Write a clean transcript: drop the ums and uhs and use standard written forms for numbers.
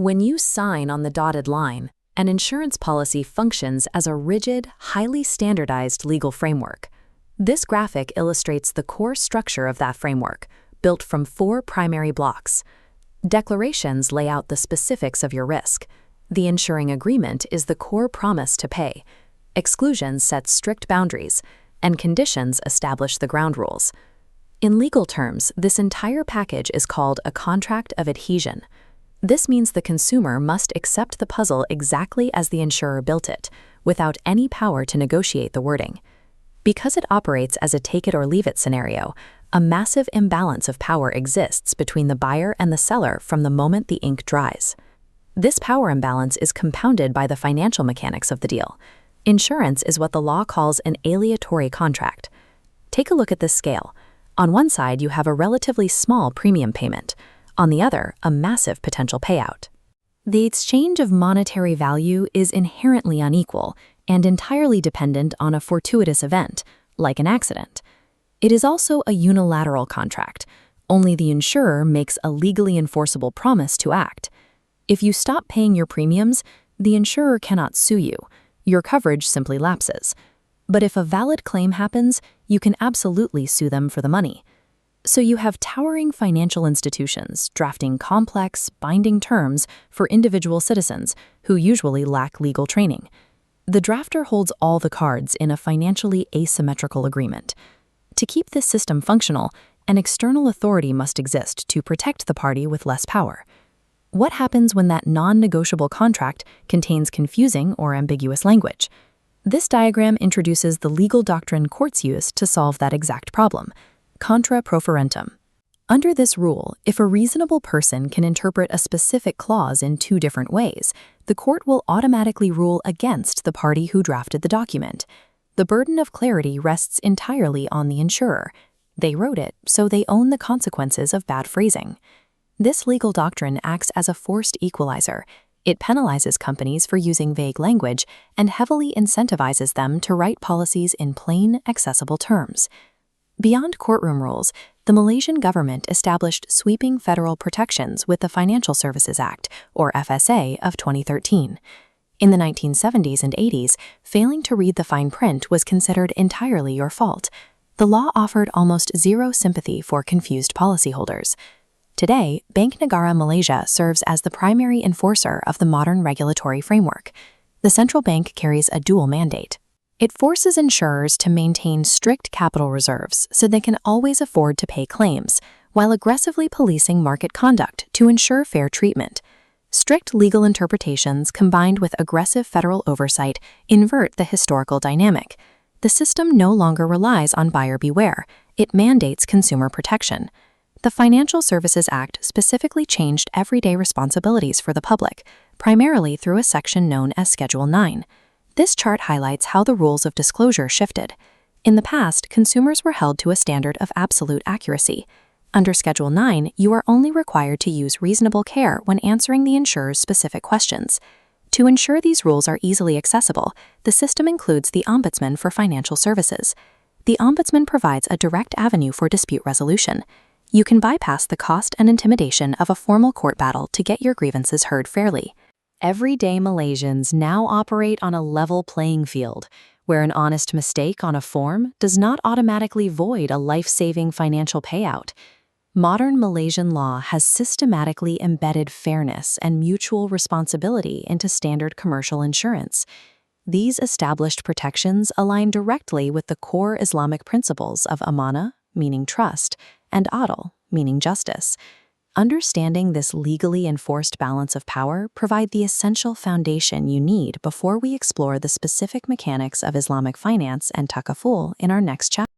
When you sign on the dotted line, an insurance policy functions as a rigid, highly standardized legal framework. This graphic illustrates the core structure of that framework, built from 4 primary blocks. Declarations lay out the specifics of your risk. The insuring agreement is the core promise to pay. Exclusions set strict boundaries, and conditions establish the ground rules. In legal terms, this entire package is called a contract of adhesion. This means the consumer must accept the puzzle exactly as the insurer built it, without any power to negotiate the wording. Because it operates as a take-it-or-leave-it scenario, a massive imbalance of power exists between the buyer and the seller from the moment the ink dries. This power imbalance is compounded by the financial mechanics of the deal. Insurance is what the law calls an aleatory contract. Take a look at this scale. On one side, you have a relatively small premium payment. On the other, a massive potential payout. The exchange of monetary value is inherently unequal and entirely dependent on a fortuitous event, like an accident. It is also a unilateral contract. Only the insurer makes a legally enforceable promise to act. If you stop paying your premiums, the insurer cannot sue you. Your coverage simply lapses. But if a valid claim happens, you can absolutely sue them for the money. So you have towering financial institutions drafting complex, binding terms for individual citizens who usually lack legal training. The drafter holds all the cards in a financially asymmetrical agreement. To keep this system functional, an external authority must exist to protect the party with less power. What happens when that non-negotiable contract contains confusing or ambiguous language? This diagram introduces the legal doctrine courts use to solve that exact problem: contra proferentum. Under this rule, if a reasonable person can interpret a specific clause in 2 different ways, the court will automatically rule against the party who drafted the document. The burden of clarity rests entirely on the insurer. They wrote it, so they own the consequences of bad phrasing. This legal doctrine acts as a forced equalizer. It penalizes companies for using vague language and heavily incentivizes them to write policies in plain, accessible terms. Beyond courtroom rules, the Malaysian government established sweeping federal protections with the Financial Services Act, or FSA, of 2013. In the 1970s and 80s, failing to read the fine print was considered entirely your fault. The law offered almost zero sympathy for confused policyholders. Today, Bank Negara Malaysia serves as the primary enforcer of the modern regulatory framework. The central bank carries a dual mandate. It forces insurers to maintain strict capital reserves so they can always afford to pay claims, while aggressively policing market conduct to ensure fair treatment. Strict legal interpretations combined with aggressive federal oversight invert the historical dynamic. The system no longer relies on buyer beware. It mandates consumer protection. The Financial Services Act specifically changed everyday responsibilities for the public, primarily through a section known as Schedule 9. This chart highlights how the rules of disclosure shifted. In the past, consumers were held to a standard of absolute accuracy. Under Schedule 9, you are only required to use reasonable care when answering the insurer's specific questions. To ensure these rules are easily accessible, the system includes the Ombudsman for Financial Services. The Ombudsman provides a direct avenue for dispute resolution. You can bypass the cost and intimidation of a formal court battle to get your grievances heard fairly. Everyday Malaysians now operate on a level playing field, where an honest mistake on a form does not automatically void a life-saving financial payout. Modern Malaysian law has systematically embedded fairness and mutual responsibility into standard commercial insurance. These established protections align directly with the core Islamic principles of amana, meaning trust, and adl, meaning justice. Understanding this legally enforced balance of power provide the essential foundation you need before we explore the specific mechanics of Islamic finance and takaful in our next chapter.